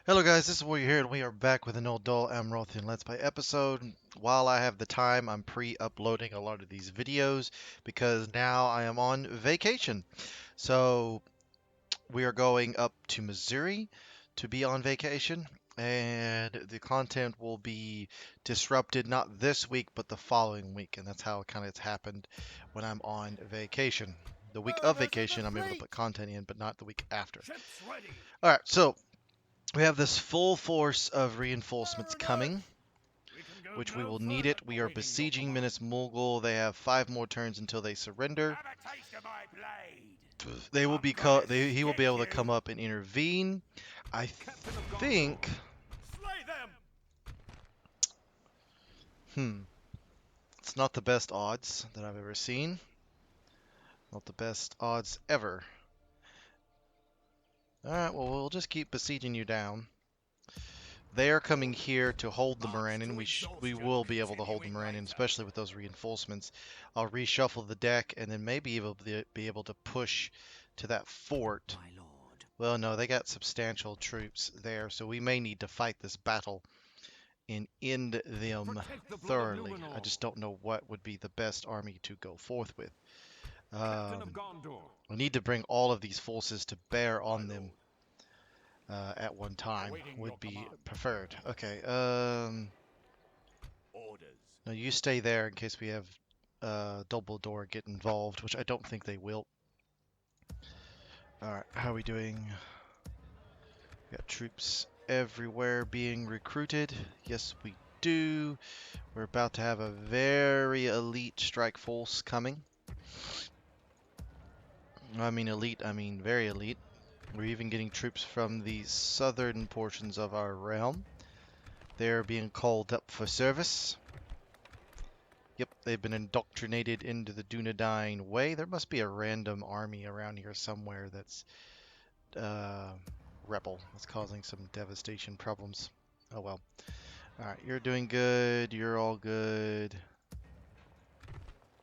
Hello guys, this is Warrior here, and we are back with an old Dol Amroth Let's Play episode. While I have the time, I'm pre-uploading a lot of these videos because now I am on vacation. So we are going up to Missouri to be on vacation, and the content will be disrupted not this week but the following week, and that's how it kind of happened when I'm on vacation. The week of vacation, I'm able to put content in, but not the week after. All right, so we have this full force of reinforcements coming, which we will need it. We are besieging Minas Morgul. They have 5 more turns until they surrender. They will be he will be able to come up and intervene. I think. It's not the best odds that I've ever seen. Not the best odds ever. All right, well we'll just keep besieging you down. They are coming here to hold the Morannon. We will be able to hold the Morannon, especially with those reinforcements. I'll reshuffle the deck and then maybe be able to push to that fort. Well, no, they got substantial troops there, so we may need to fight this battle and end them thoroughly. I just don't know what would be the best army to go forth with. We need to bring all of these forces to bear on them. At one time would be preferred. Okay, no, you stay there in case we have Dumbledore get involved, which I don't think they will. Alright, how are we doing? We got troops everywhere being recruited. Yes, we do. We're about to have a very elite strike force coming. I mean elite, I mean very elite. We're even getting troops from the southern portions of our realm. They're being called up for service. Yep, they've been indoctrinated into the Dunedain way. There must be a random army around here somewhere that's rebel. That's causing some devastation problems. Oh well. Alright, you're doing good. You're all good.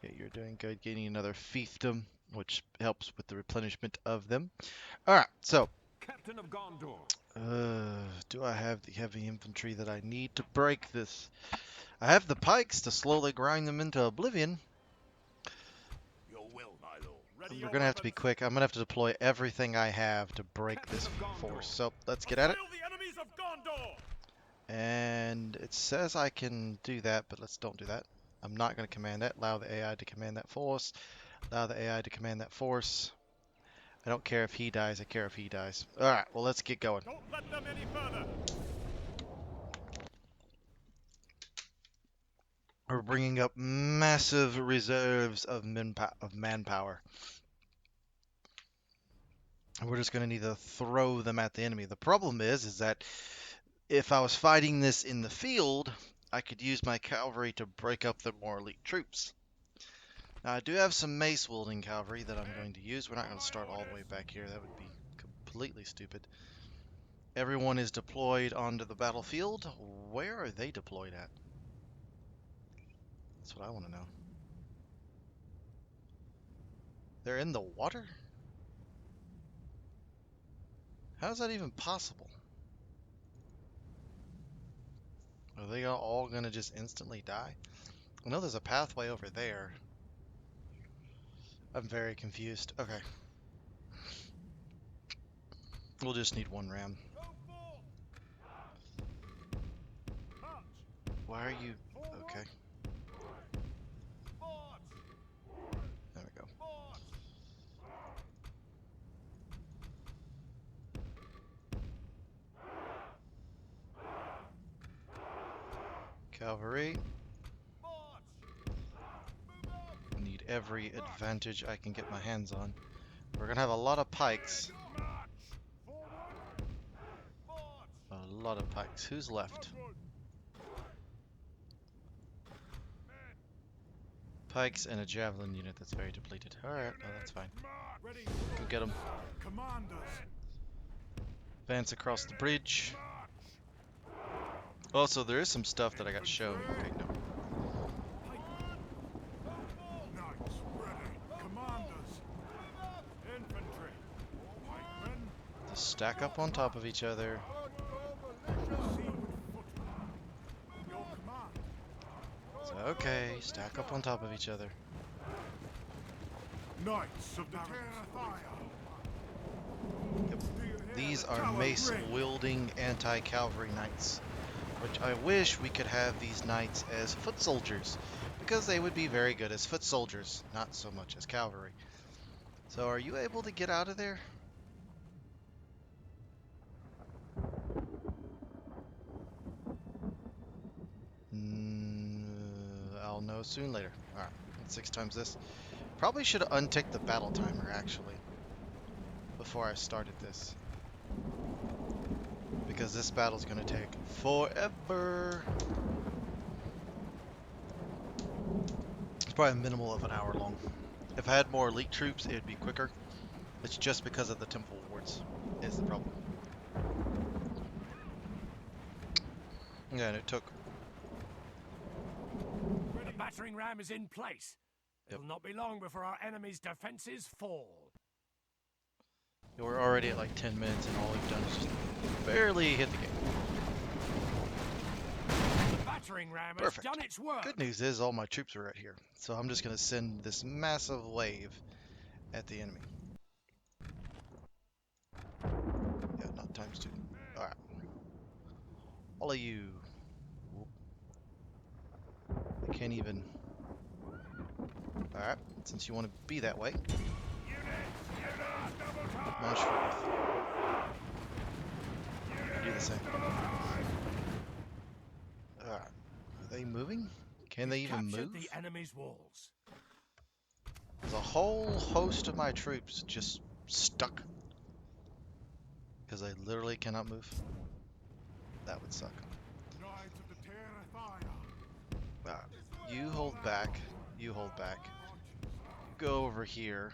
Yeah, you're doing good. Gaining another fiefdom, which helps with the replenishment of them. Alright, so Captain of Gondor. Do I have the heavy infantry that I need to break this? I have the pikes to slowly grind them into oblivion. Your will, my lord. We're gonna have to be quick. I'm gonna have to deploy everything I have to break this force. So let's get at it. And it says I can do that, but let's don't do that. I'm not gonna command that. Allow the AI to command that force. Allow the AI to command that force. I don't care if he dies. I care if he dies. All right. Well, let's get going. Don't let them any further. We're bringing up massive reserves of manpower. We're just going to need to throw them at the enemy. The problem is that if I was fighting this in the field, I could use my cavalry to break up the more elite troops. Now, I do have some mace-wielding cavalry that I'm going to use. We're not going to start all the way back here. That would be completely stupid. Everyone is deployed onto the battlefield. Where are they deployed at? That's what I want to know. They're in the water? How is that even possible? Are they all gonna just instantly die? I know there's a pathway over there. I'm very confused. Okay. We'll just need one ram. Why are you... Okay. There we go. Cavalry. Need every advantage I can get my hands on. We're gonna have a lot of pikes. A lot of pikes. Who's left? Pikes and a javelin unit that's very depleted. Alright, no, that's fine. Go get them. Advance across the bridge. Also, there is some stuff that I got shown. Okay, no. Just stack up on top of each other. Okay, stack up on top of each other. Knights of the Terrathia. Yep. These are mace-wielding anti-cavalry knights, which I wish we could have these knights as foot soldiers, because they would be very good as foot soldiers, not so much as cavalry. So are you able to get out of there? I'll know soon later. Alright, 6 times this. Probably should have unticked the battle timer, actually, before I started this. Because this battle's gonna take forever. It's probably a minimal of an hour long. If I had more elite troops, it'd be quicker. It's just because of the temple wards is the problem. Yeah, and it took... The battering ram is in place. Yep. It'll not be long before our enemy's defenses fall. We're already at like 10 minutes and all we've done is just barely hit the game. The battering ram has done its work. Good news is all my troops are right here. So I'm just going to send this massive wave at the enemy. Yeah, not times 2. Alright. All of you. I can't even... Alright, since you want to be that way. March forth. Do the same. Alright. Are they moving? Can they even move? The enemy's walls. There's a whole host of my troops just stuck. Because they literally cannot move. That would suck. Alright. You hold back. You hold back. Go over here.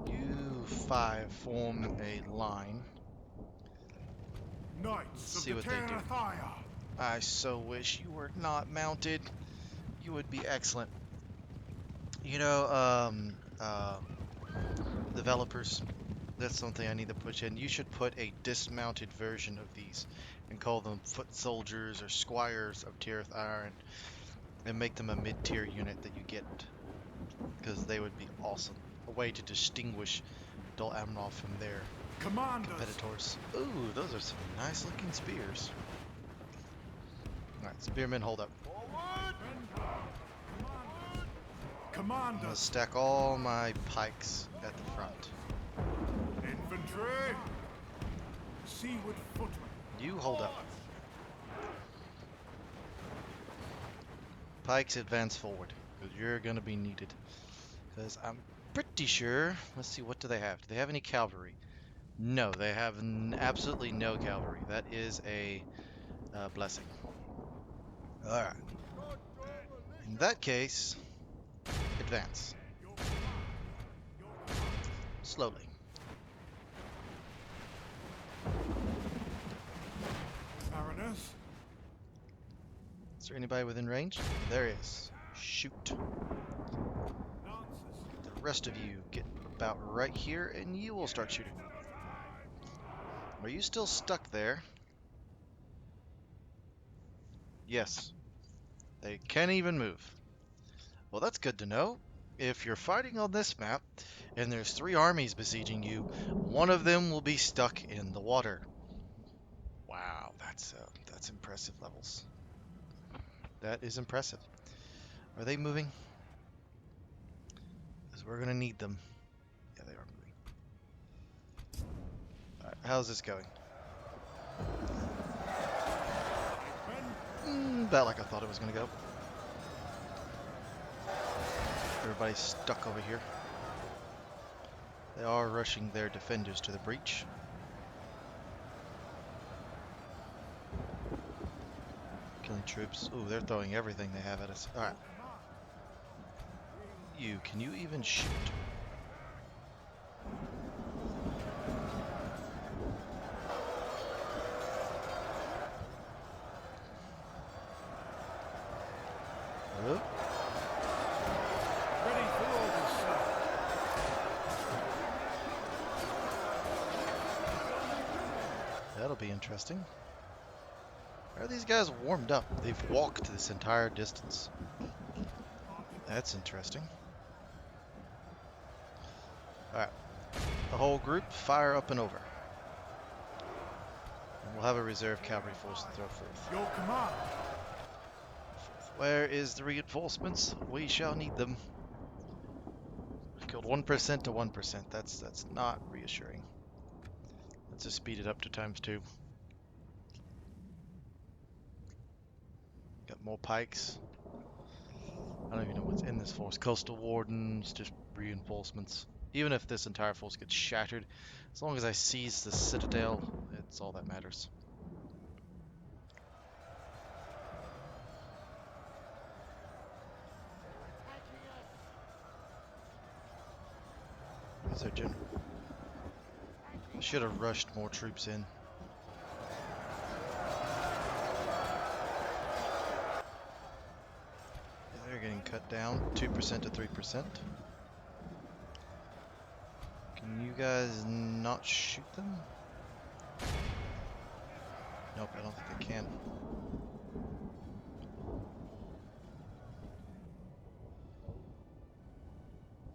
You 5 form a line. See what they do. I so wish you were not mounted. You would be excellent. You know, developers, that's something I need to push in. You should put a dismounted version of these and call them foot soldiers or squires of Tirith Iron and make them a mid-tier unit that you get, because they would be awesome. A way to distinguish Dol Amroth from their competitors. Ooh, those are some nice looking spears. Alright, spearmen, hold up. I'm gonna stack all my pikes at the front. Infantry. Seaward footmen. You hold up. Pikes, advance forward, because you're gonna be needed. Because I'm pretty sure... Let's see, what do they have? Do they have any cavalry? No, they have absolutely no cavalry. That is a blessing. Alright. In that case, advance. Slowly. Baroness. Is there anybody within range? There is. Shoot. The rest of you get about right here and you will start shooting. Are you still stuck there? Yes. They can't even move. Well, that's good to know. If you're fighting on this map and there's 3 armies besieging you, one of them will be stuck in the water. Wow, that's impressive levels. That is impressive. Are they moving? Because we're going to need them. Yeah, they are moving. Alright, how's this going? About like I thought it was going to go. Everybody's stuck over here. They are rushing their defenders to the breach. Killing troops. Ooh, they're throwing everything they have at us. Alright. You, can you even shoot? Oh. That'll be interesting. How are these guys warmed up? They've walked this entire distance. That's interesting. Alright. The whole group, fire up and over. And we'll have a reserve cavalry force to throw forth. Your command. Where is the reinforcements? We shall need them. Killed 1% to 1%. That's not reassuring. Let's just speed it up to ×2. Got more pikes. I don't even know what's in this force. Coastal wardens, just reinforcements. Even if this entire force gets shattered, as long as I seize the citadel, it's all that matters. Where's our general? I should have rushed more troops in. Yeah, they're getting cut down 2% to 3%. Can you guys not shoot them? Nope, I don't think they can.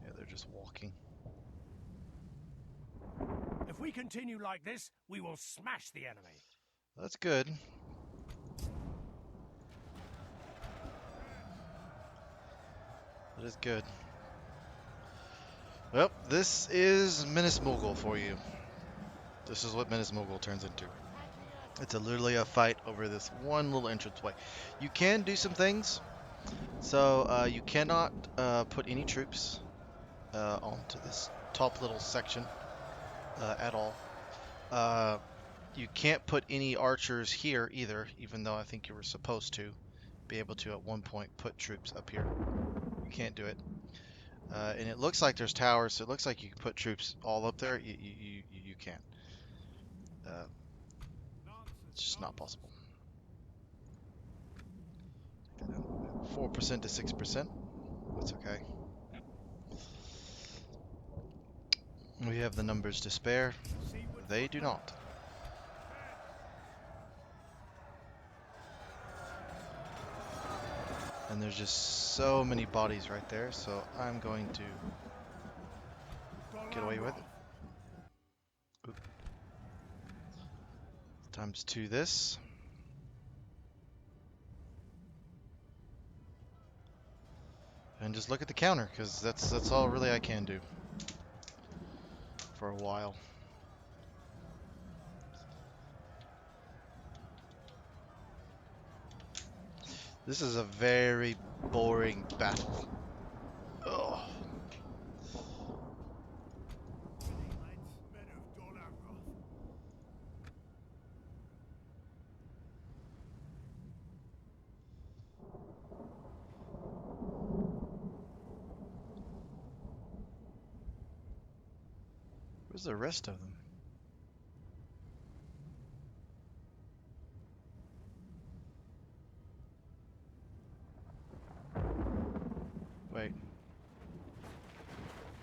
Yeah, they're just walking. If we continue like this, we will smash the enemy. That's good. That is good. Well, this is Minas Morgul for you. This is what Minas Morgul turns into. It's literally a fight over this one little entranceway. You can do some things. So you cannot put any troops onto this top little section at all. You can't put any archers here either, even though I think you were supposed to be able to at one point put troops up here. You can't do it. And it looks like there's towers, so it looks like you can put troops all up there. You can't. It's just not possible. 4% to 6%. That's okay. We have the numbers to spare. They do not. And there's just so many bodies right there, so I'm going to get away with it. Oop. ×2 this. And just look at the counter, because that's all really I can do for a while. This is a very boring battle. Ugh. Men of Dol Amroth. Where's the rest of them? Wait.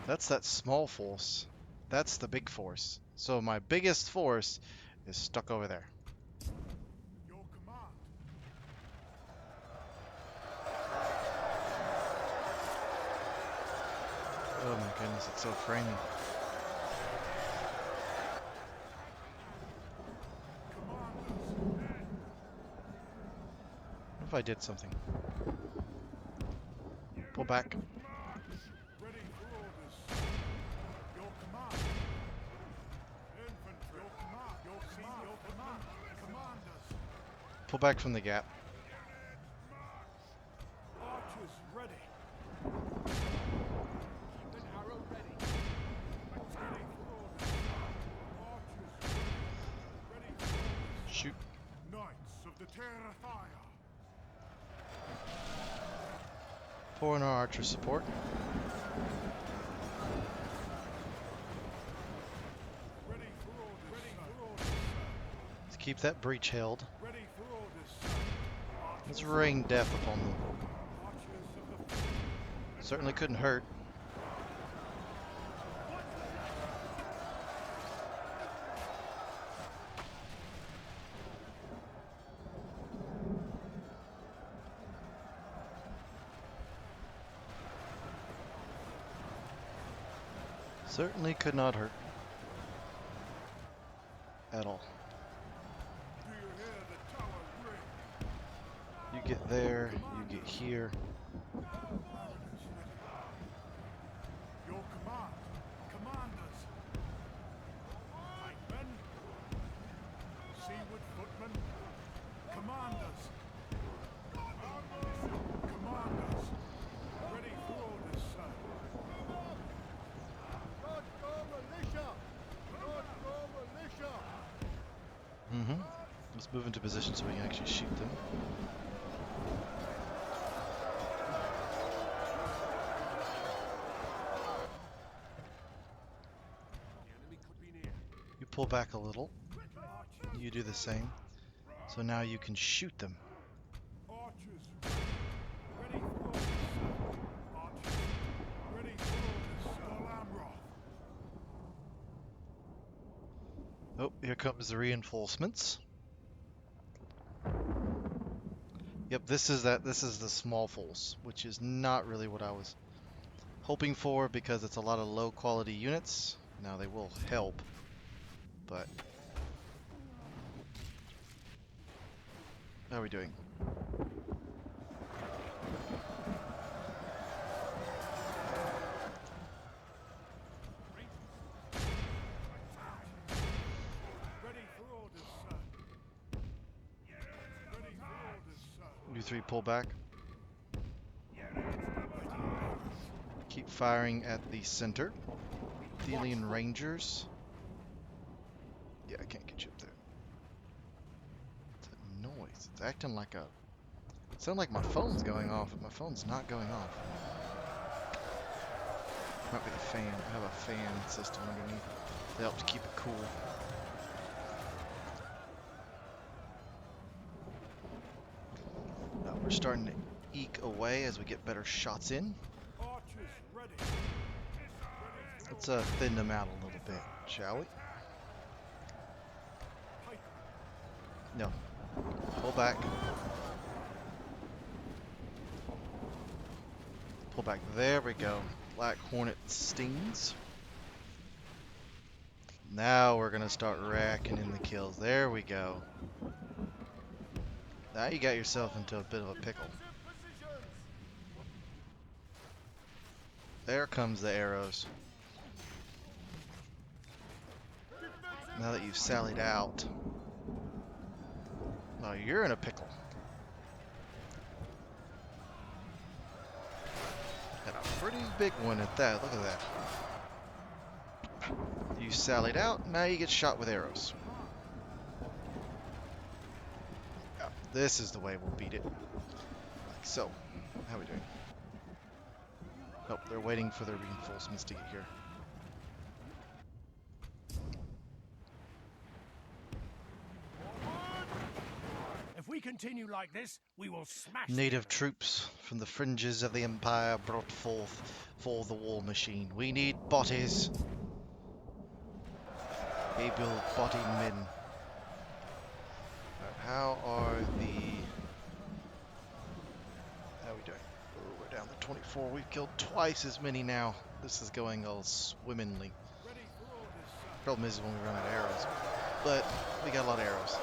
That's that small force. That's the big force. So my biggest force is stuck over there. Your command. Oh my goodness, it's so framing. What if I did something? Pull back. Ready for orders. Your command. Infantry. Your command. Your command. Your command. Commanders. Pull back from the gap. Archers ready. Keep an arrow ready. Ready for orders. Archers ready for orders. Shoot. Knights of the Terrifier. Pour in our archer support. Ready for orders. Ready for orders. Let's keep that breach held. Ready for orders. Let's rain death upon them. Archers of the Certainly couldn't hurt. Certainly could not hurt. At all. Do you hear the tower ring? You get there, you get here. Your command. Commanders. Pikemen. Seaward footmen. Commanders. Commanders. Ready for orders, sir. Let's move into position so we can actually shoot them. The enemy could be near. You pull back a little. You do the same. So now you can shoot them. Archers. Ready for orders, sir. Archers. Ready for orders, sir. Dol Amroth. Oh, here comes the reinforcements. Yep, this is the small force, which is not really what I was hoping for because it's a lot of low quality units. Now they will help, but how are we doing? Ready for orders, sir. Ready for orders, sir. You three pull back. Keep firing at the center. Thelian Rangers. Yeah, I can't get you up there. What's that noise? It's acting like a... It sounds like my phone's going off, but my phone's not going off. Might be the fan. I have a fan system underneath that helps keep it cool. Now we're starting to eke away as we get better shots in. Archers, ready. Let's thin them out a little bit, shall we? No. Pull back. Pull back. There we go. Black Hornet stings. Now we're gonna start racking in the kills. There we go. Now you got yourself into a bit of a pickle. There comes the arrows. Now that you've sallied out. Now you're in a pickle. And a pretty big one at that. Look at that. You sallied out, now you get shot with arrows. Yeah, this is the way we'll beat it. Like so. How are we doing? Nope, they're waiting for their reinforcements to get here. If we continue like this, we will smash Native troops from the fringes of the Empire brought forth for the war machine. We need bodies. Able-bodied men. Right, how are we doing? Oh, we're down to 24. We've killed twice as many now. This is going all swimmingly. Ready for orders, sir. Problem is when we run out of arrows. But we got a lot of arrows.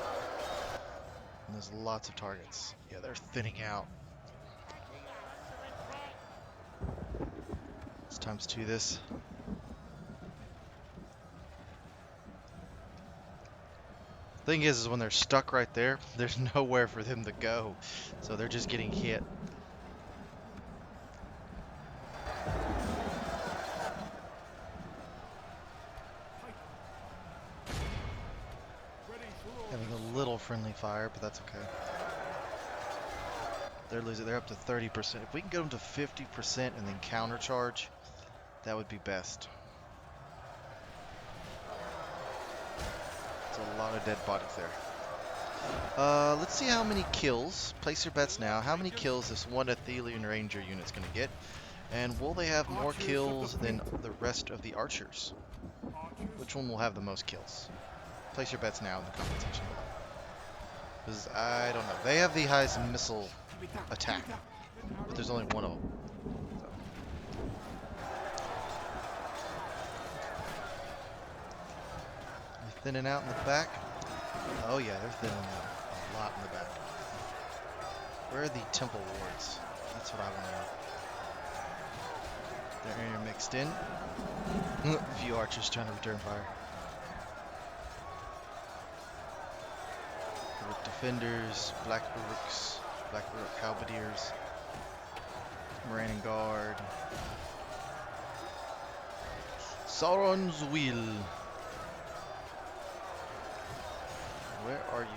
And there's lots of targets. Yeah, they're thinning out. It's times 2 this. Thing is when they're stuck right there, there's nowhere for them to go. So they're just getting hit. Ready for orders. Having a little friendly fire, but that's okay. They're losing. They're up to 30%. If we can get them to 50% and then countercharge, that would be best. It's a lot of dead bodies there. Let's see how many kills. Place your bets now. How many kills this one Athelian Ranger unit's going to get? And will they have more kills than the rest of the archers? Archers. Which one will have the most kills? Place your bets now in the comment section below. Because I don't know. They have the highest missile attack, but there's only one of them. So. Thinning out in the back. Oh yeah, they're thinning out a lot in the back. Where are the temple wards? That's what I want to know. They're intermixed in. A few archers trying to return fire. Rook defenders, black rooks, black rook halberdiers, Moraine guard. Sauron's wheel. Where are you?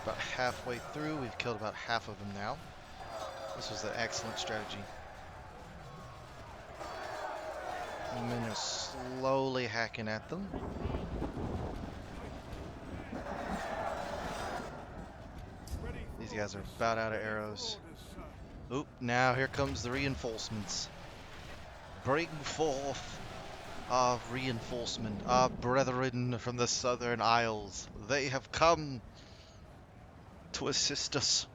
About halfway through. We've killed about half of them now. This was an excellent strategy. Minas slowly hacking at them. These guys are about out of arrows. Oop, now here comes the reinforcements. Bring forth our reinforcement, our brethren from the southern isles. They have come to assist us.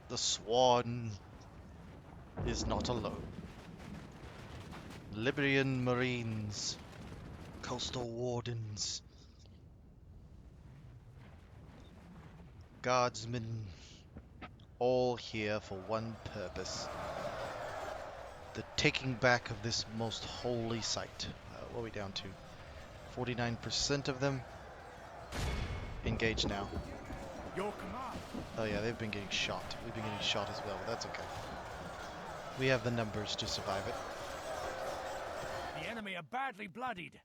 The swan is not alone. Liberian marines, coastal wardens, guardsmen, all here for one purpose. The taking back of this most holy site. What are we down to? 49% of them. Engage now. Your command. Oh yeah, they've been getting shot. We've been getting shot as well, but that's okay. We have the numbers to survive it. The enemy are badly bloodied.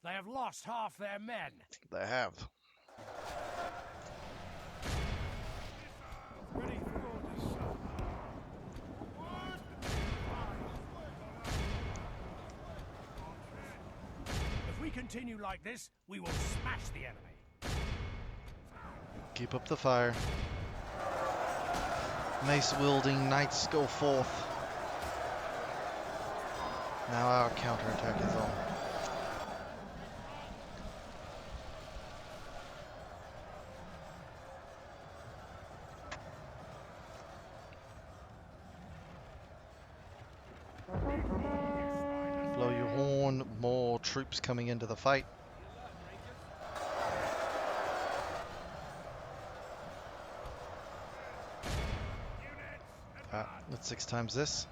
They have lost half their men. They have. Ready for orders, sir. If we continue like this, we will smash the enemy. Keep up the fire. Mace-wielding knights go forth. Now our counterattack is on. Blow your horn, more troops coming into the fight. Let's 6 times this.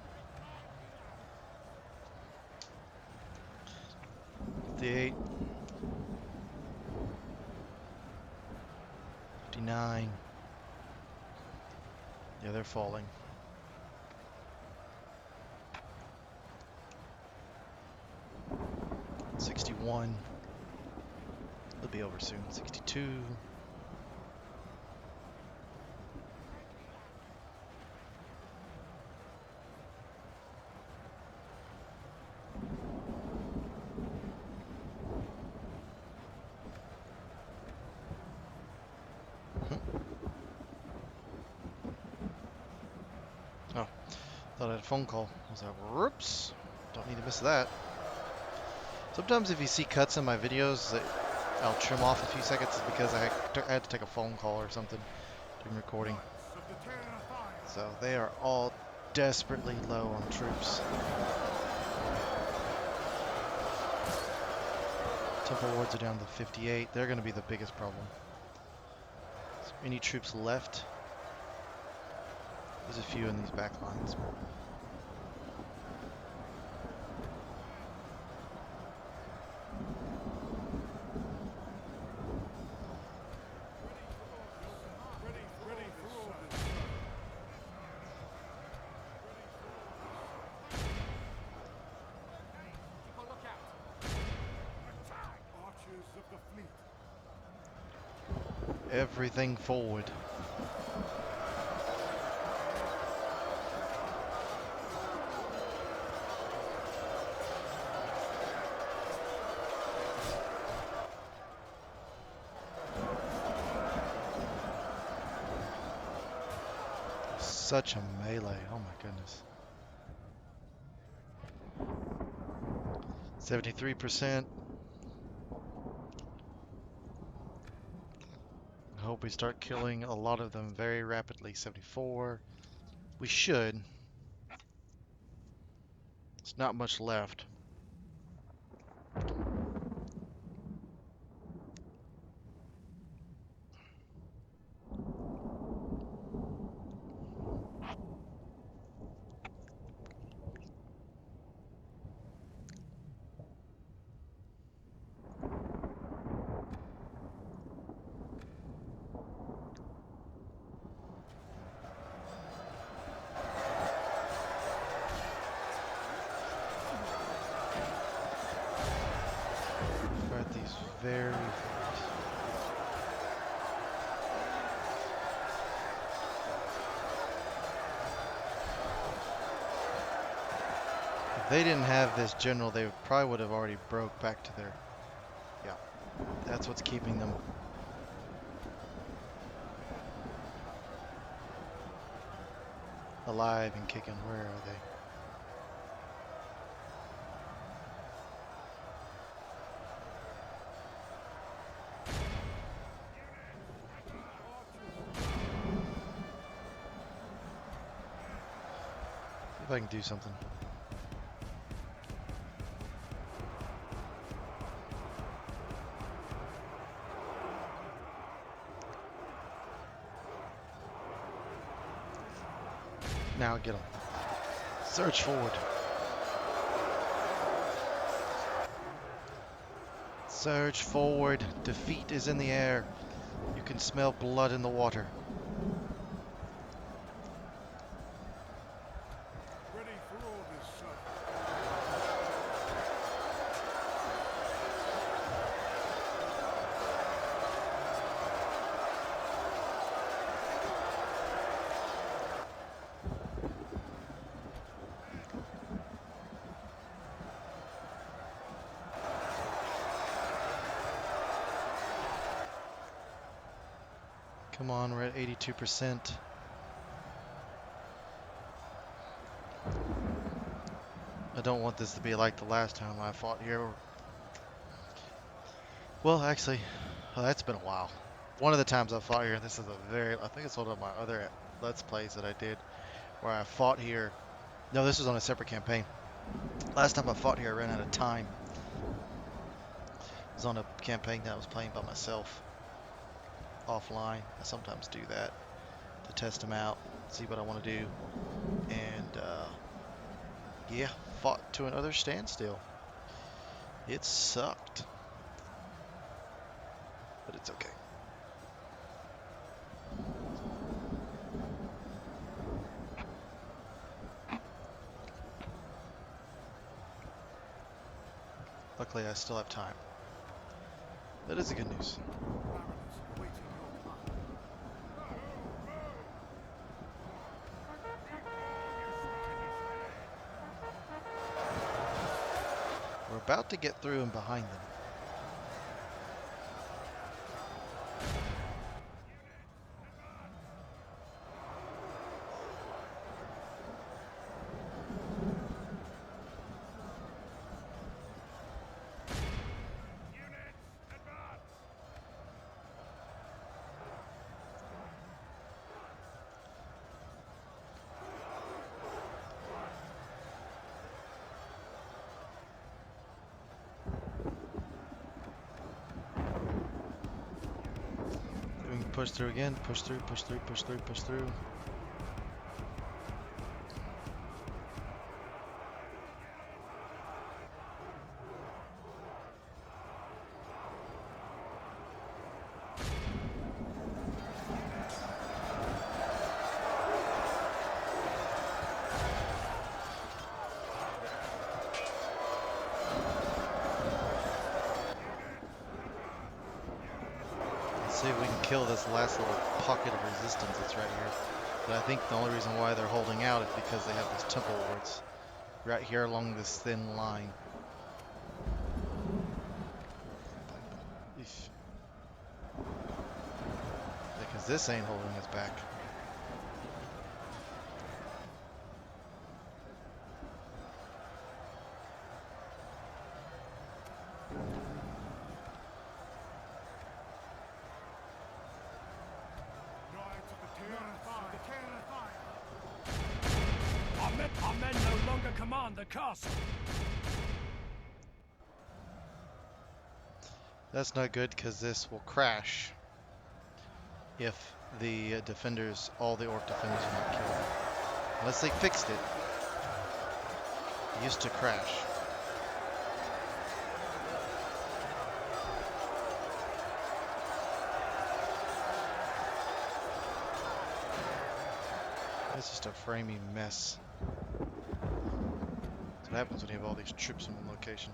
58. 59. Yeah, they're falling. 61. It'll be over soon. 62. Oh, thought I had a phone call. I was like, whoops. Don't need to miss that. Sometimes if you see cuts in my videos that I'll trim off a few seconds is because I had to take a phone call or something during recording. So they are all desperately low on troops. Temple wards are down to 58. They're going to be the biggest problem. So any troops left? There's a few in these back lines. Everything forward. Such a melee, oh my goodness. 73%. I hope we start killing a lot of them very rapidly. 74. We should. There's not much left. Fight these very fast. If they didn't have this general, they probably would have already broke back to their... Yeah, that's what's keeping them. Alive and kicking. Where are they? See if I can do something. Now get them. Surge forward. Surge forward. Defeat is in the air. You can smell blood in the water. Ready for orders, sir. Come on, we're at 82%. I don't want this to be like the last time I fought here. Well, actually, that's been a while. One of the times I fought here, this is a very, I think it's one of my other Let's Plays that I did, where I fought here. No, this was on a separate campaign. Last time I fought here, I ran out of time. It was on a campaign that I was playing by myself, offline. I sometimes do that to test them out, see what I want to do, and yeah, fought to another standstill. It sucked, but it's okay. Luckily, I still have time. That is the good news. Baroness, awaiting your command. We're about to get through and behind them. We can push through again. Push through, push through, push through, push through. See if we can kill this last little pocket of resistance that's right here. But I think the only reason why they're holding out is because they have those temple wards right here along this thin line. Eesh. Because this ain't holding us back. Our men no longer command the castle. That's not good because this will crash if the defenders, all the orc defenders are not killed. Unless they fixed it. It used to crash. It's just a framing mess. That's what happens when you have all these troops in one location.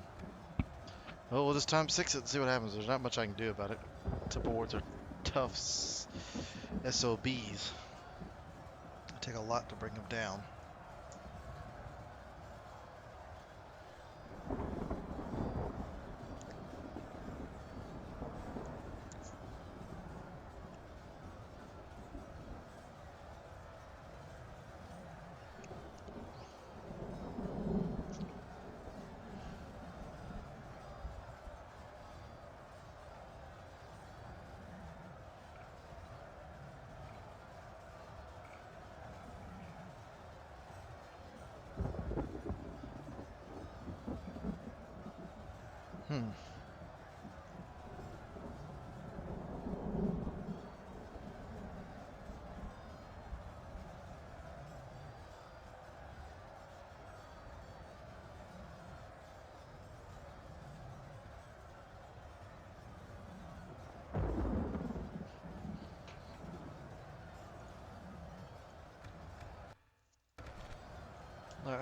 Well, we'll just time 6 it and see what happens. There's not much I can do about it. Temple wards are tough SOBs. It take a lot to bring them down.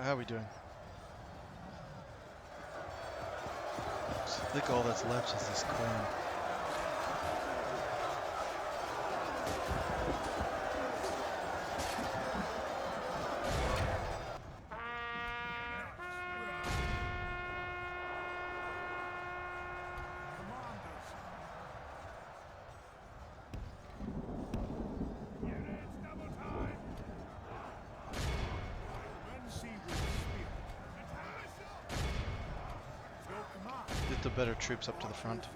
How are we doing? I think all that's left is this queen. Get the better troops up to the front.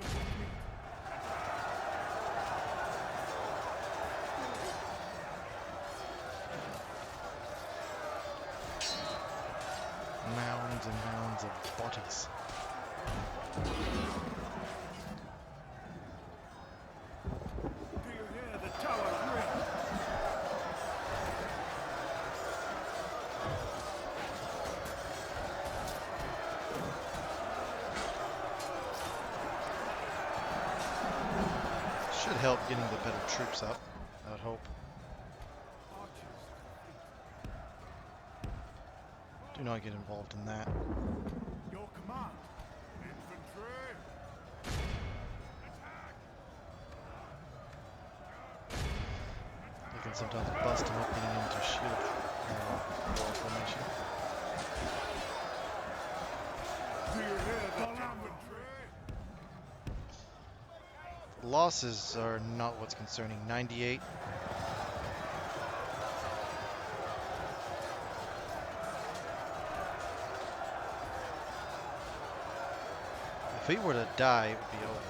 Mounds and mounds of bodies. Do you hear the tower ring? Should help getting the better troops up, I would hope. Do not get involved in that. Your command. Infantry. You can sometimes bust them up getting into shield wall formation. Do you hear the Dol Amroth? Losses are not what's concerning. 98. If he were to die, it would be over.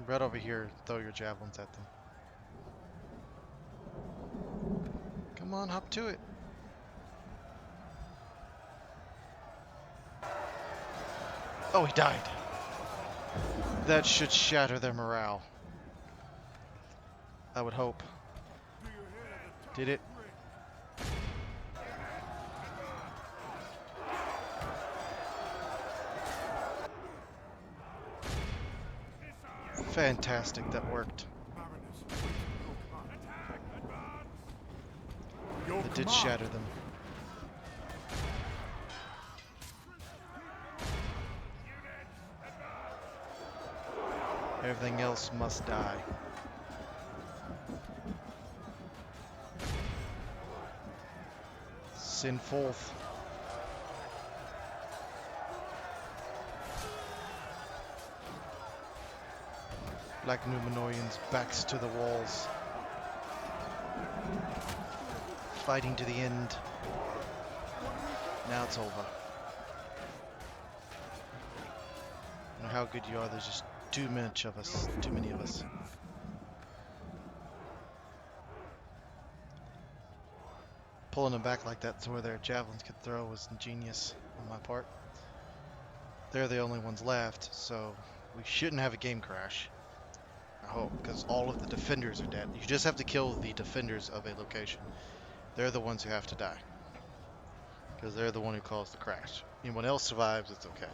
Right over here, throw your javelins at them. Come on, hop to it. Oh, he died. That should shatter their morale. I would hope. Did it? Fantastic, that worked. It did shatter them. Everything else must die. Send forth. Black Numenorians backs to the walls. Fighting to the end. Now it's over. No matter how good you are, there's just too much of us. Too many of us. Pulling them back like that to where their javelins could throw was ingenious on my part. They're the only ones left, so we shouldn't have a game crash. I hope, because all of the defenders are dead. You just have to kill the defenders of a location. They're the ones who have to die, because they're the one who caused the crash. Anyone else survives, it's okay.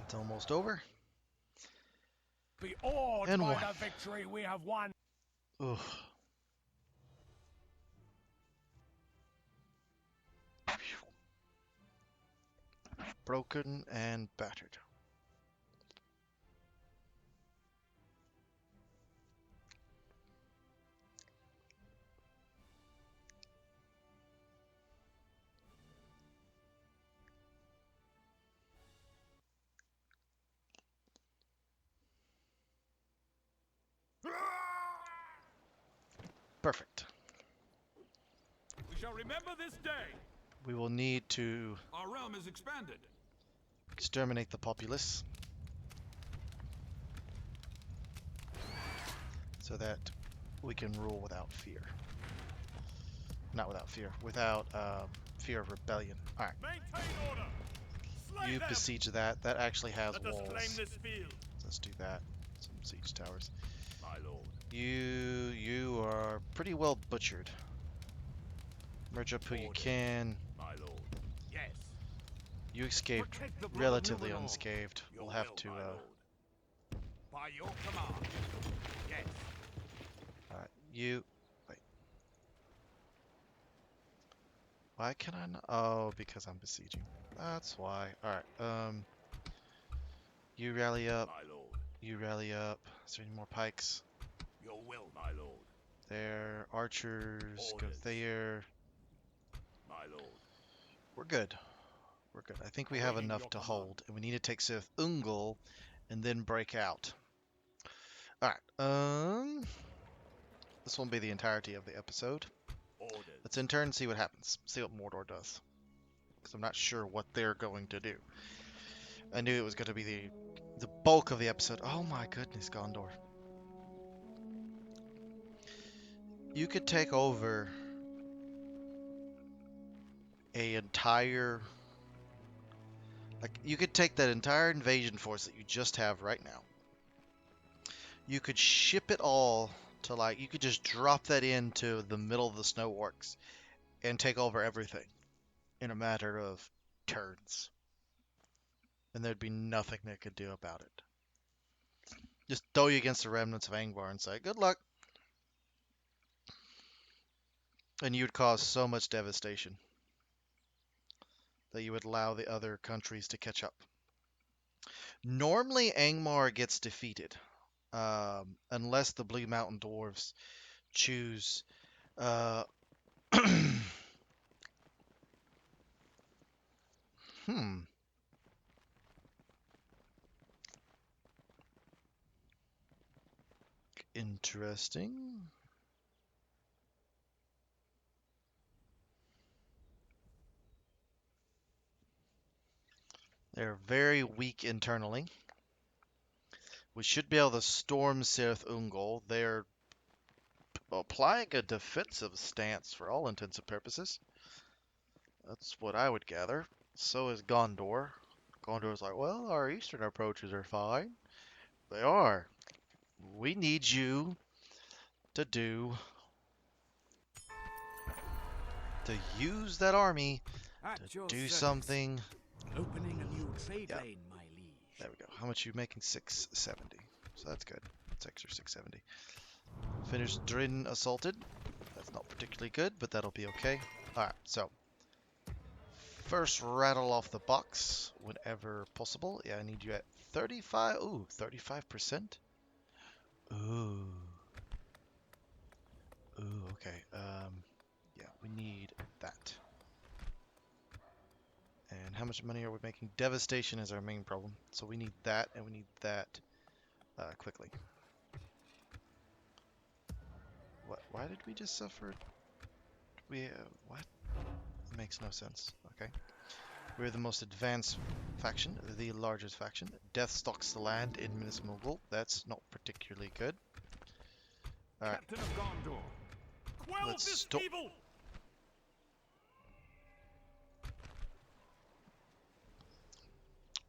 It's almost over. Be awed And by one. the victory we have won. Oof. Broken and battered. Perfect. We shall remember this day. We will need to Our realm is expanded. exterminate the populace so that we can rule without fear. Not without fear, without fear of rebellion. Alright, Maintain order. Slay you them. besiege that. That actually has Let us claim walls. this field. Let's do that. Some siege towers. My lord. You are pretty well butchered. Merge up who you Order. can. My lord. Yes. You escaped Protect the blood of relatively Numenor. unscathed. Your We'll have will, to my lord. By your command. Yes. alright, you wait. Why can I not? Oh, because I'm besieging. That's why. Alright, you rally up. My lord. You rally up. Is there any more pikes? Your will, my lord. There. Archers. Go Orders. there. My lord. We're good. We're good. I think we have Awaiting enough your to command. hold. And we need to take Cirth Ungol and then break out. Alright. This won't be the entirety of the episode. Orders. Let's in turn see what happens. See what Mordor does. Because I'm not sure what they're going to do. I knew it was going to be the bulk of the episode. Oh my goodness, Gondor. You could take over a entire... Like, you could take that entire invasion force that you just have right now. You could ship it all to, like, you could just drop that into the middle of the snow orcs and take over everything in a matter of turns. And there'd be nothing they could do about it. Just throw you against the remnants of Angmar and say, good luck. And you'd cause so much devastation that you would allow the other countries to catch up. Normally, Angmar gets defeated, unless the Blue Mountain Dwarves choose. Uh, hmm. Interesting. They're very weak internally. We should be able to storm Cirth Ungol. They're applying a defensive stance for all intents and purposes. That's what I would gather. So is Gondor. Gondor's like, well, our eastern approaches are fine. They are. We need you to use that army At to your do service. something. Opening a new trade Yeah. lane, my liege. There we go. How much are you making? 670. So that's good. That's extra 670. Finish Drin assaulted. That's not particularly good, but that'll be okay. Alright, so first rattle off the box whenever possible. Yeah, I need you at 35. Ooh, 35%? Ooh. Ooh, okay. Yeah, we need that. And how much money are we making? Devastation is our main problem. So we need that, and we need that quickly. What? Why did we just suffer? What? It makes no sense. Okay. We're the most advanced faction, the largest faction. Death stalks the land in Minas Morgul. That's not particularly good. Alright, Captain of Gondor. Quell let's this stop. evil!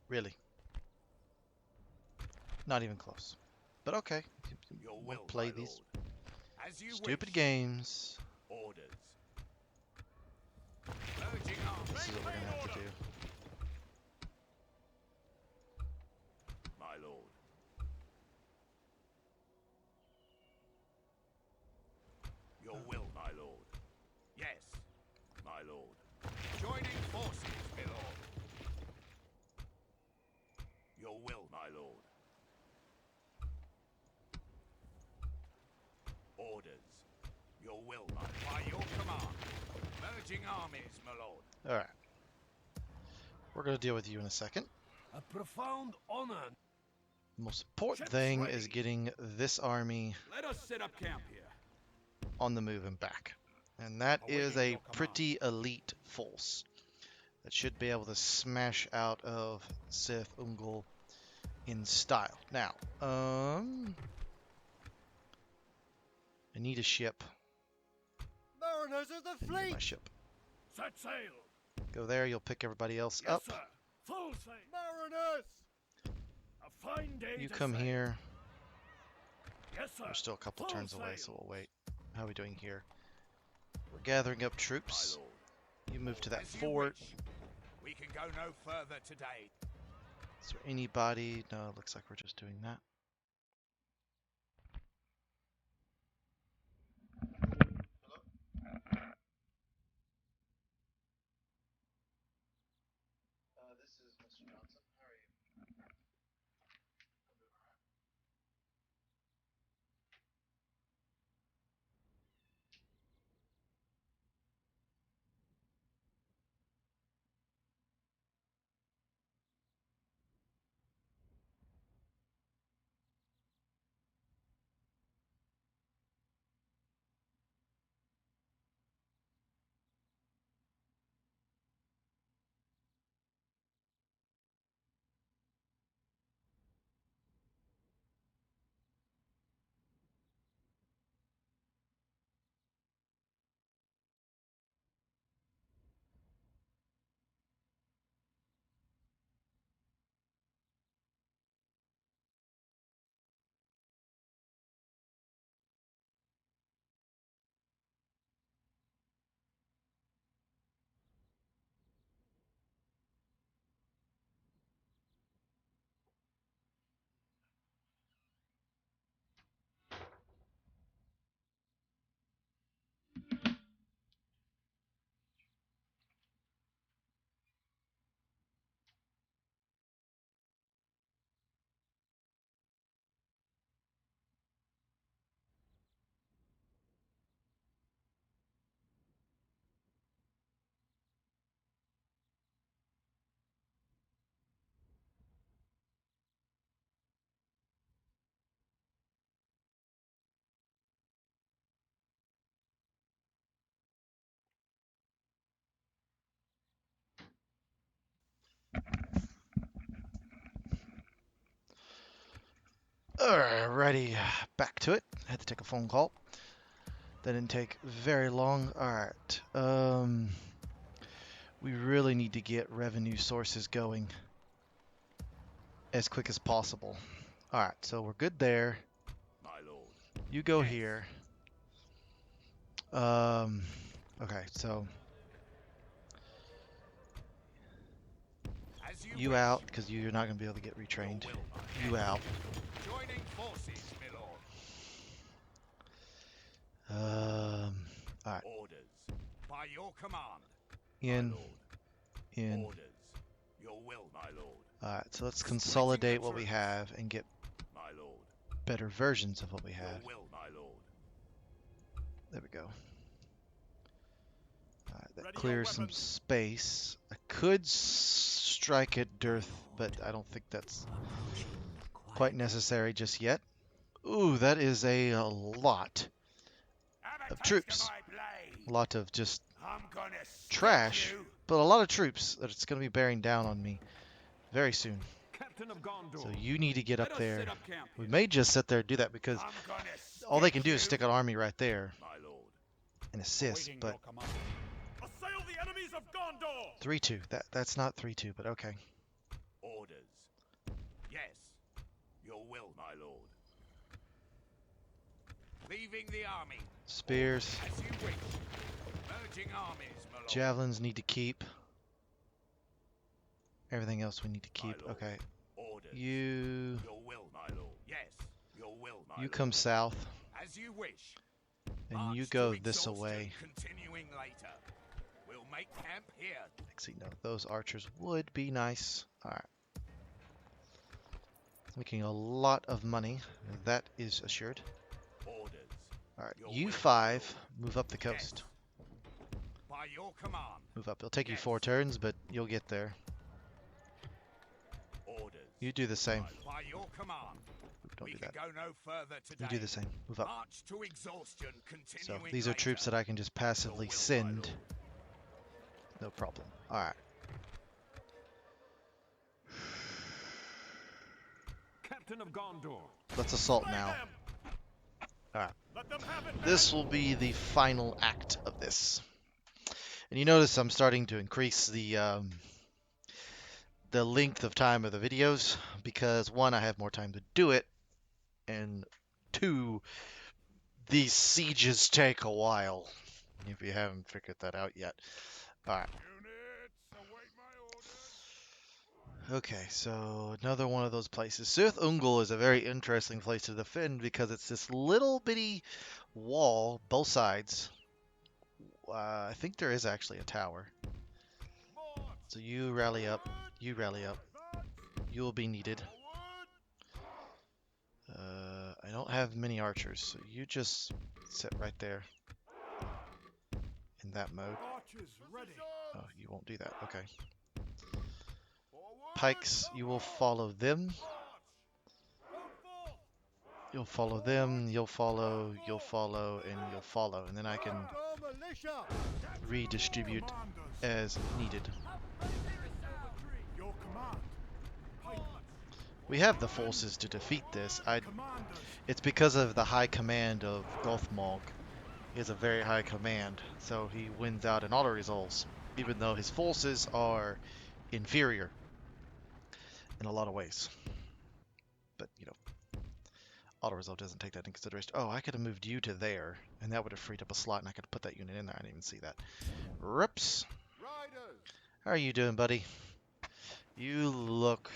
Really? Not even close. But okay, Your we'll will, play my these lord. As you stupid wish. games. Orders. Urging arms. This is what we're gonna have to do. My lord. Your will, my lord. Yes, my lord. Joining forces, my lord. Your will, my lord. Orders. Your will, my lord. By your command. Merging armies, my lord. Alright. We're gonna deal with you in a second. A profound honor. The most important Ships thing ready. is getting this army Let us set up camp here. on the move and back. And that is Awaiting a your command. pretty elite force that should be able to smash out of Cirth Ungol in style. Now, I need a ship. Mariners of the I need my fleet! ship. Set sail. Go there, you'll pick everybody else Yes, up. sir. Full sail. Mariners! A fine day You to come sail. here. Yes, sir. We're still a couple Full turns away, so sail. we'll wait. How are we doing here? We're gathering up My troops. lord. You move to that As you fort. wish. We can go no further today. Is there anybody? No, it looks like we're just doing that. This is Mr. Johnson. How are you? Alrighty, back to it. Had to take a phone call. That didn't take very long. Alright. We really need to get revenue sources going as quick as possible. Alright, so we're good there. My lord. You go Yes. here. Okay, so As you you wish. out, because you're not going to be able to get Your retrained. will, my You lord. out. Joining forces, my lord. Alright. Orders. By your command, In, my lord. in. Orders. Your will, my lord. Alright, so let's Splitting the consolidate what we troops. have and get My lord. better versions of what we Your have. will, my lord. There we go. Alright, that Ready your clears some weapons. space. I could strike at Dearth, but I don't think that's quite necessary just yet. Ooh, that is a lot Have a of taste troops. of my blade. A lot of just I'm gonna stick trash, you. but a lot of troops that it's going to be bearing down on me very soon. Captain of Gondor. So you need to get Let up us there. set up camp We here. may just sit there and do that because I'm gonna all they stick can do is you. stick an army right there My lord. and assist. Awaiting But your command. Assail the enemies of Gondor! 3-2. That's not 3-2, but okay. Orders. Yes. Your will, my lord. Leaving the army. Spears, As you wish. Merging armies, my lord. javelins need to keep. Everything else we need to My keep. lord. Okay. Orders. You Your will, my lord. Yes. Your will, my lord. come south As you wish. and March you to go this exhaustion, away. Continuing later. We'll make camp here. Actually, no, those archers would be nice. Alright. Making a lot of money. That is assured. Orders. Alright, Your you will, 5 move up the coast. Yes. By your command. Move up. It'll take you Yes. 4 turns, but you'll get there. Orders. You do the same. By your command. Don't We do can that. go no further today. You do the same. Move up. March to exhaustion. So Continuing these are troops that I can just passively send. No problem. Alright. Captain of Gondor. Let's assault Slay now. them! Alright. Let them have it! This will be the final act of this. And you notice I'm starting to increase the length of time of the videos because 1, I have more time to do it, and 2, these sieges take a while. If you haven't figured that out yet. Alright. Units, await my orders! Okay, so another one of those places. Cirth Ungol is a very interesting place to defend because it's this little bitty wall, both sides. I think there is actually a tower. March! So you rally up. You rally up. Advance! You will be needed. Forward! I don't have many archers, so you just sit right there in that mode. Archers ready! Oh, you won't do that. Okay. Forward! Pikes, you will follow them. March! Go forth! You'll follow them, you'll follow, and you'll follow. And then I can Go militia! redistribute Commanders! as needed. Your command! Pikemen! We have the forces to defeat this. Commanders! It's because of the high command of Gothmog. He has a very high command, so he wins out in auto results, even though his forces are inferior in a lot of ways. But, you know, auto result doesn't take that into consideration. Oh, I could have moved you to there, and that would have freed up a slot, and I could have put that unit in there. I didn't even see that. Rips. Riders! How are you doing, buddy? You look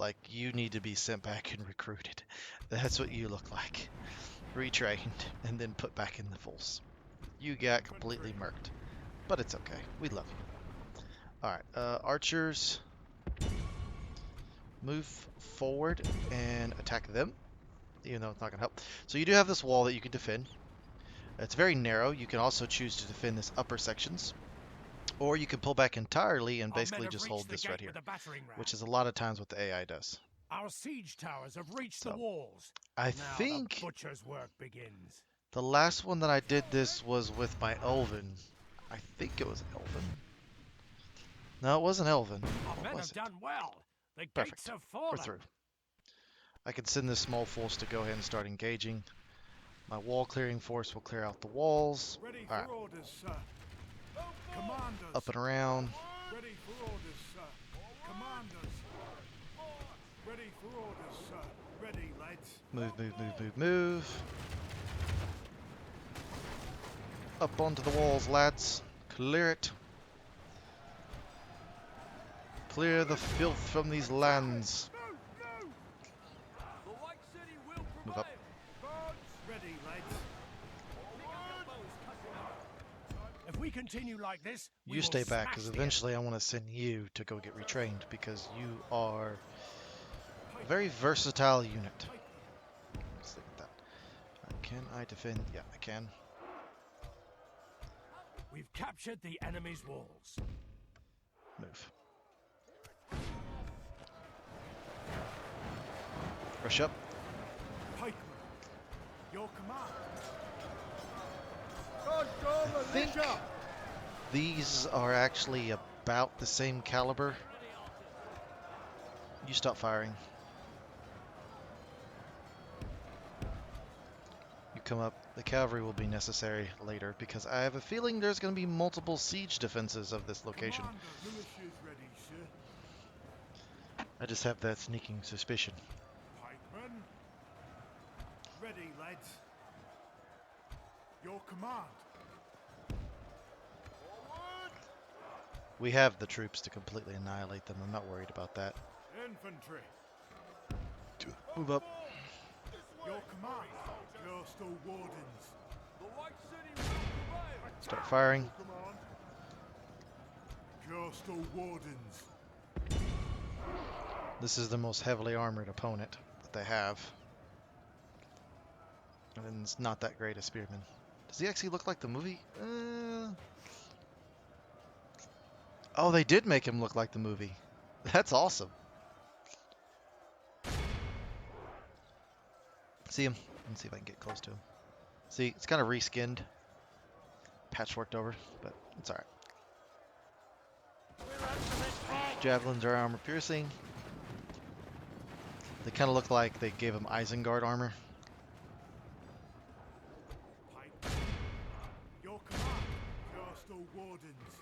like you need to be sent back and recruited. That's what you look like. Retrained and then put back in the force. You got completely murked. But it's okay. We love you. Alright, archers. Move forward and attack them. Even though it's not going to help. So you do have this wall that you can defend. It's very narrow. You can also choose to defend this upper sections. Or you can pull back entirely and Our men basically have just reached hold the this gate right here. with a battering ram. Which is a lot of times what the AI does. Our siege towers have reached So, the walls. I Now think the butcher's work begins. the last one that I did this was with my Elven. I think it was Elven. No, it wasn't Elven. Our What men was have it? done well. The Perfect. gates have We're fallen. through. I can send this small force to go ahead and start engaging. My wall clearing force will clear out the walls. Ready Alright, for orders, sir! Commanders! up and around. Ready for orders, sir! Commanders! Ready for orders, sir! Ready, lads! Move, move, move, move, move. Up onto the walls, lads. Clear it. Clear the filth from these lands. Move up. Ready, lads! If we continue like this, we You will stay back, smash because the eventually I want to send you to go get retrained, because you are a very versatile unit. Let's look at that. Can I defend? Yeah, I can. enemy. We've captured the enemy's walls. Move. Rush up. Pikemen! Your command! Go I think militia! these are actually about the same caliber. You stop firing. You come up. The cavalry will be necessary later because I have a feeling there's going to be multiple siege defenses of this location. Commander, militia's ready, sir. I just have that sneaking suspicion. Pikemen. Ready, lads. Your command. Forward. We have the troops to completely annihilate them. I'm not worried about that. Infantry. Move up. Your command. Coastal wardens. The White City will prevail. Start firing. Command. Coastal wardens. This is the most heavily armored opponent that they have. And it's not that great a spearman. Does he actually look like the movie? Oh, they did make him look like the movie. That's awesome. See him? Let's see if I can get close to him. See, it's kind of reskinned. Patchworked over, but it's alright. Javelins are armor piercing. They kind of look like they gave him Isengard armor. Pike. Your command. Coastal wardens.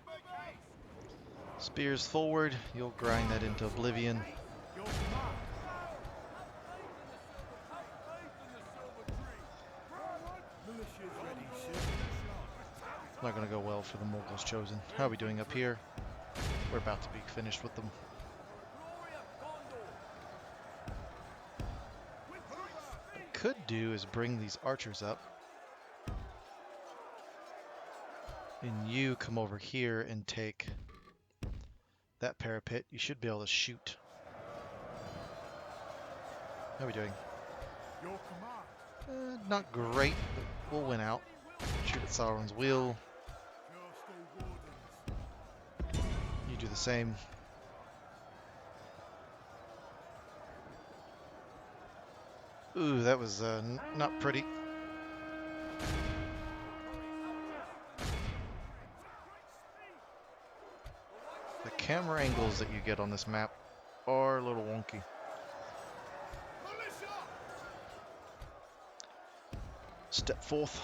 Make haste. Spears forward. You'll grind that into oblivion. Your command. Militia's ready, sir. Not going to go well for the Morgul's chosen. How are we doing up here? We're about to be finished with them. What I could do is bring these archers up. And you come over here and take that parapet. You should be able to shoot. How are we doing? Your command. Not great, but we'll win out. Shoot at Sauron's wheel. Coastal wardens. You do the same. Ooh, that was not pretty. The camera angles that you get on this map are a little wonky. Step forth.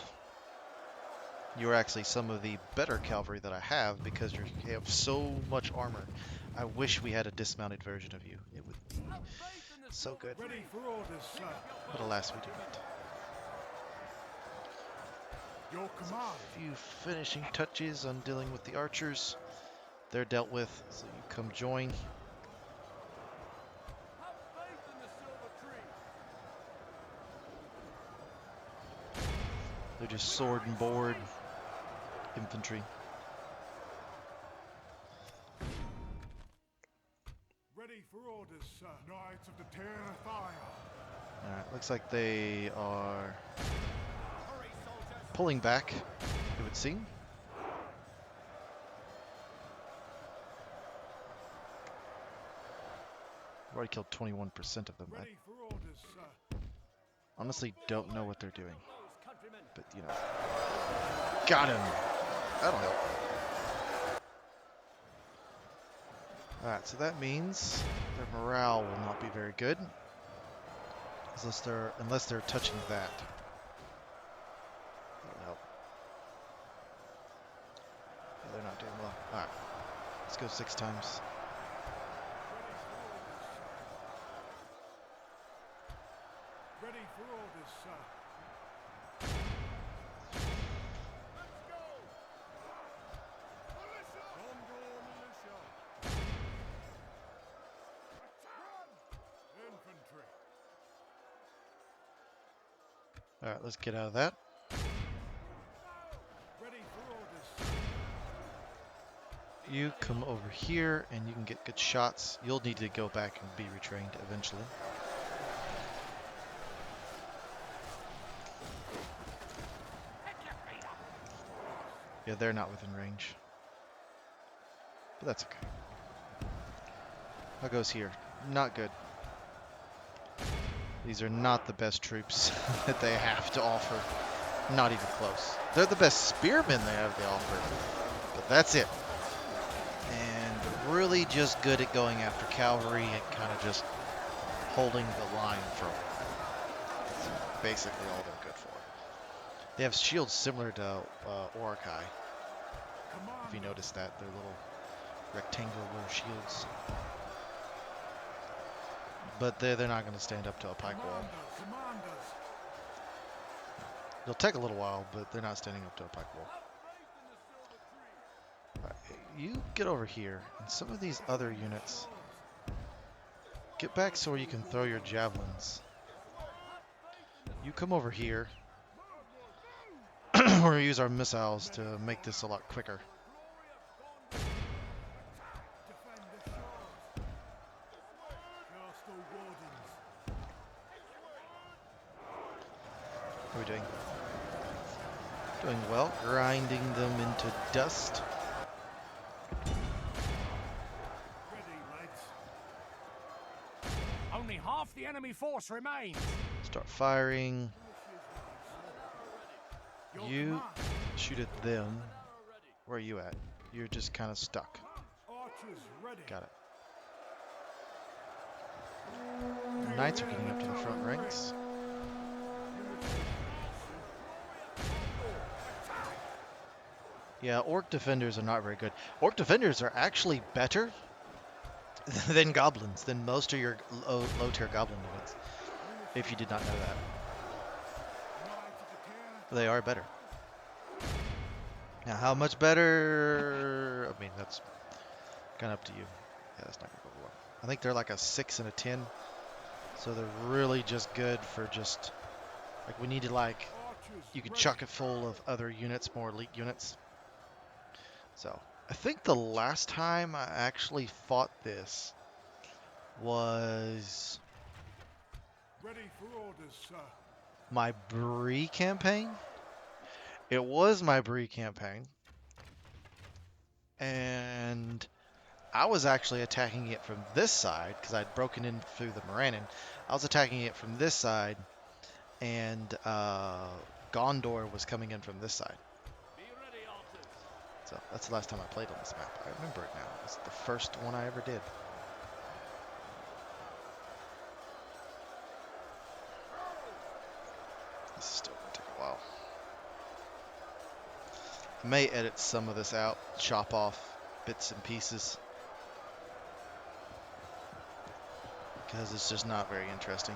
You're actually some of the better cavalry that I have because you have so much armor. I wish we had a dismounted version of you. It would be so good. Ready for orders, sir. But alas, we do not. Your command. A few finishing touches on dealing with the archers. They're dealt with, so you come join. They're just sword and board infantry. Ready for orders, sir. Knights of the Terrifier. Alright, looks like they are pulling back, it would seem. I've already killed 21% of them. I Ready for orders, sir. honestly don't know what they're doing. But, you know. Got him! That'll help. Alright, so that means their morale will not be very good. Unless they're touching that. That'll help. Yeah, they're not doing well. Alright. Let's go 6 times. Ready for orders, sir. Gondor militia. Infantry. Alright, let's get out of that. Ready for orders. You come over here and you can get good shots. You'll need to go back and be retrained eventually. Yeah, they're not within range. But that's okay. How goes here? Not good. These are not the best troops that they have to offer. Not even close. They're the best spearmen they have to offer. But that's it. really just good at going after cavalry and kind of just holding the line for a while. That's basically all they're good for. They have shields similar to orcs. If you notice that, they're little rectangular shields. But they're not going to stand up to a pike wall. Commanders. It'll take a little while, but they're not standing up to a pike wall. Alright, you get over here, and some of these other units get back so you can throw your javelins. You come over here. We're going to use our missiles to make this a lot quicker. Defend the shores. Castle wardens. How are we doing? Doing well. Grinding them into dust. Ready, lads. Only half the enemy force remains. Start firing. Your You command. shoot at them. Where are you at? You're just kind of stuck. Archers ready. Got it. The knights are getting up to the front ranks. Yeah, orc defenders are not very good. Orc defenders are actually better than goblins, than most of your low-tier goblin units, if you did not know that. They are better. Now, how much better? I mean, that's kind of up to you. Yeah, that's not going to go well. I think they're like a 6 and a 10. So they're really just good for just, like, we needed, like, you could chuck it full of other units, more elite units. So, I think the last time I actually fought this was Ready for orders, sir. my Bree campaign. It was my Bree campaign. And I was actually attacking it from this side because I'd broken in through the Morannon. I was attacking it from this side, and Gondor was coming in from this side. So that's the last time I played on this map. I remember it now. It's the first one I ever did. This is still going to take a while. I may edit some of this out, chop off bits and pieces, because it's just not very interesting.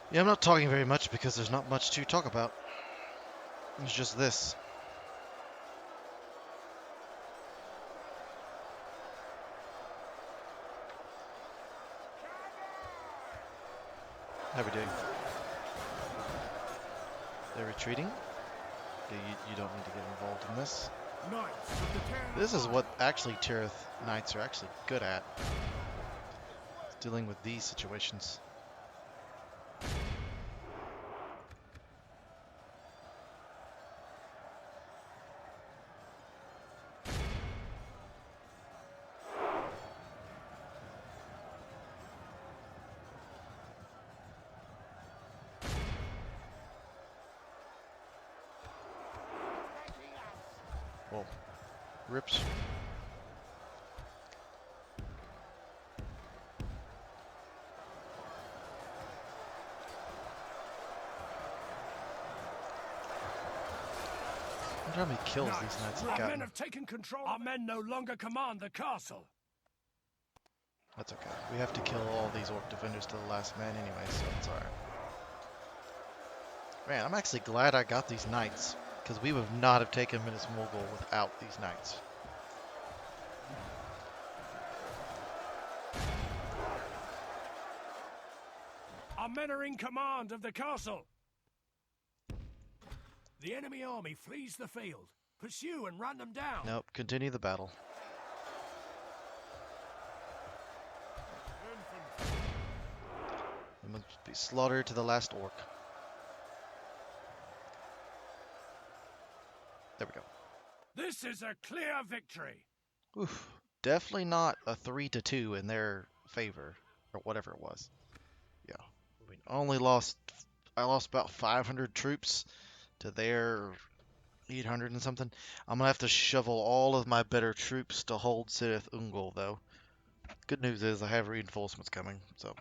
Yeah, I'm not talking very much because there's not much to talk about. It's just this. How are we doing? They're retreating. Yeah, you don't need to get involved in this. Knights of the Ten This is what actually Cirth knights are actually good at. Dealing with these situations. Whoa. Rips. I wonder how many kills these knights have Our men gotten. have taken control. Our men no longer command the castle. That's okay. We have to kill all these orc defenders to the last man anyway, so it's alright. Man, I'm actually glad I got these knights, because we would not have taken Minas Morgul without these knights. Our men are in command of the castle. The enemy army flees the field. Pursue and run them down. Nope, continue the battle. slaughter to the last orc. There we go. This is a clear victory. Oof. Definitely not a 3-2 in their favor, or whatever it was. Yeah. I lost about 500 troops to their 800 and something. I'm gonna have to shovel all of my better troops to hold Cirth Ungol, though. Good news is I have reinforcements coming, so.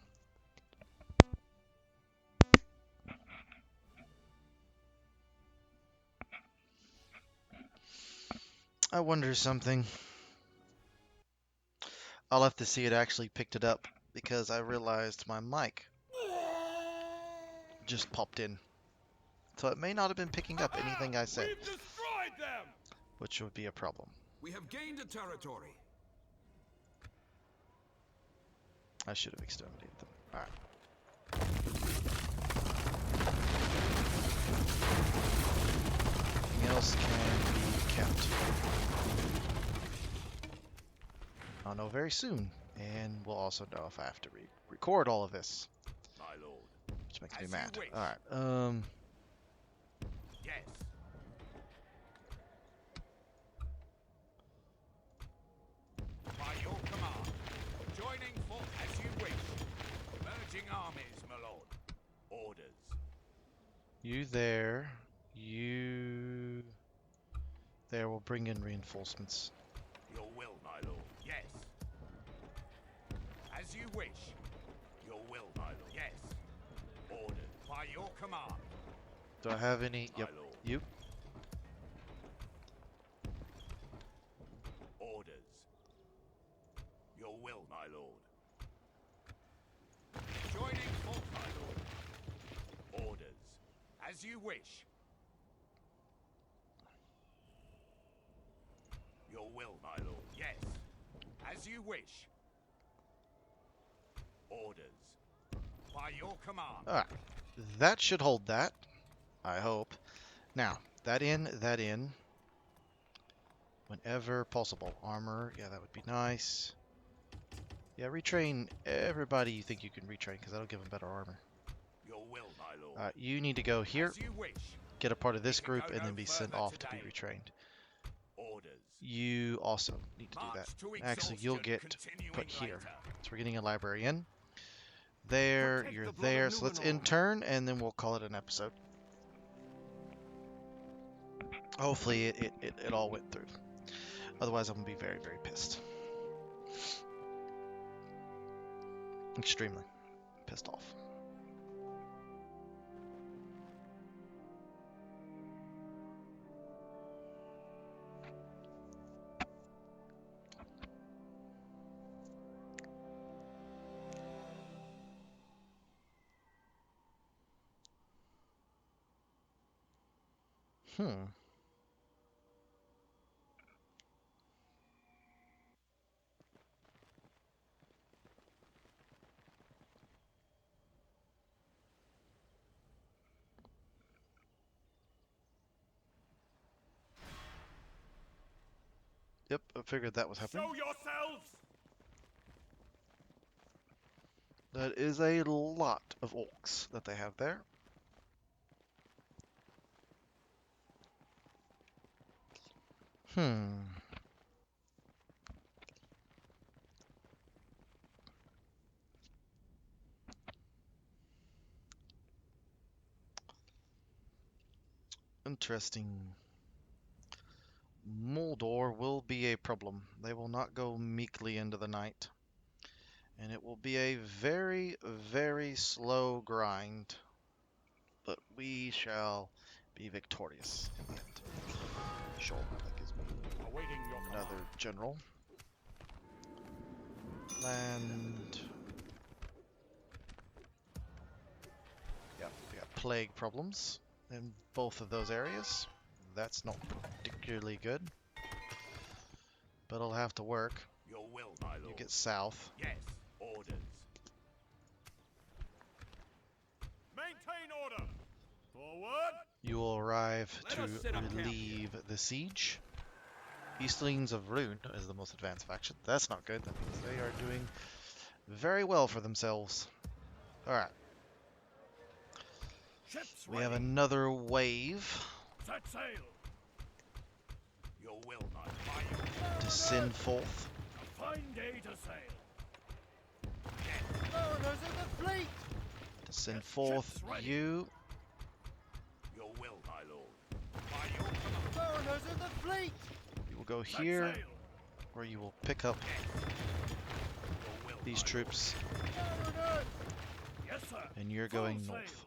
I wonder something. I'll have to see it actually picked it up because I realized my mic just popped in. So it may not have been picking up anything I said, We've destroyed them! which would be a problem. We have gained a territory. I should have exterminated them. Alright. Anything else can be kept. I'll know very soon, and we'll also know if I have to record all of this, My lord. which makes me As you mad. wish. Alright, Yes. By your command. Joining force as you wish. Merging armies, my lord. Orders. you there, you there will bring in reinforcements. Your will, my lord. Yes. As you wish. Your will, my lord. Yes. Orders. By your command. Do I have any? My Yep, lord. you. Orders. Your will, my lord. Joining force, my lord. Orders. As you wish. Your will, my lord. Yes. As you wish. Orders. By your command. Alright, that should hold that, I hope. Now, that in. Whenever possible. Armor, yeah, that would be nice. Yeah, retrain everybody you think you can retrain, because that'll give them better armor. Your will, my lord. You need to go here, As you wish. get a part of this We can group, go and no then be sent further off to be today. retrained. Orders. You also need to do March that. to Actually, you'll exhaustion, get continuing put here. later. So we're getting a library in. There, Protect you're the blood of there. So let's Numenor. end turn, and then we'll call it an episode. Hopefully it all went through. Otherwise, I'm going to be very, very pissed. Extremely pissed off. Hmm. Yep, I figured that was happening. Show yourselves! That is a lot of orcs that they have there. Hmm. Interesting. Moldor will be a problem. They will not go meekly into the night. And it will be a very, very slow grind. But we shall be victorious in the end. Sure, that gives me Awaiting your another command. general. Land. Yep, we got plague problems in both of those areas. That's not particularly good. But it'll have to work. Your will, my lord. You get south. Yes. Orders. Maintain order! Forward! You will arrive Let to us set up camp relieve the siege. Eastlings of Rune is the most advanced faction. That's not good. That means they are doing very well for themselves. Alright. Ships We have ready. another wave Set sail. Your will, knight. By your to send forth. A fine day to sail. Mariners of the fleet! To send Yes, forth ships ready. you. Your will, my lord. By your command. Mariners of the fleet! You will go Set here, sail. where you will pick up Your will, these my troops, Mariners! Yes, sir. and you're Full going sails. north.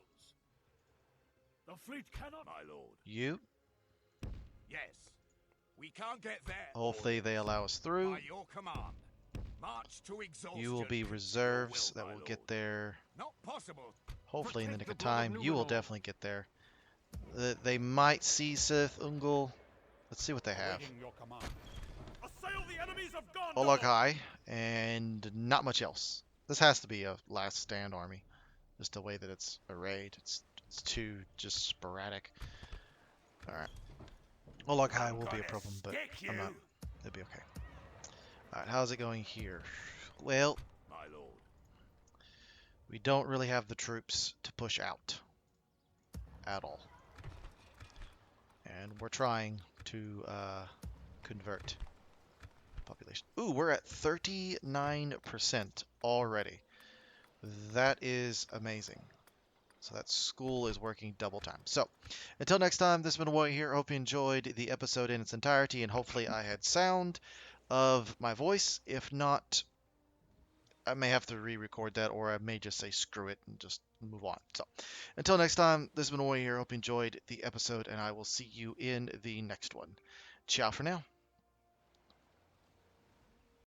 The fleet cannot. Lord. My lord. You, Yes. We can't get there. hopefully they allow us through. By your command. March to exhaustion. You will be Your reserves will, that my will lord. get there, Not possible. hopefully in the nick Protect of the blood of time. You will Numenor. definitely get there. They might see Cirth, Ungol. Let's see what they have. Awaiting your command. Assail the enemies of Gondor. Olagai, and not much else. This has to be a last stand army. Just the way that it's arrayed. It's too just sporadic. Alright. Olagai will be a problem, but I'm not. It'll be okay. Alright, how's it going here? Well, My lord. we don't really have the troops to push out at all. And we're trying to convert population. Ooh, we're at 39% already. That is amazing. So that school is working double time. So until next time, this has been Warrior here. I hope you enjoyed the episode in its entirety, and hopefully I had sound of my voice. If not, I may have to re-record that, or I may just say screw it and just move on. So until next time, this has been Warrior here. I hope you enjoyed the episode, and I will see you in the next one. Ciao for now.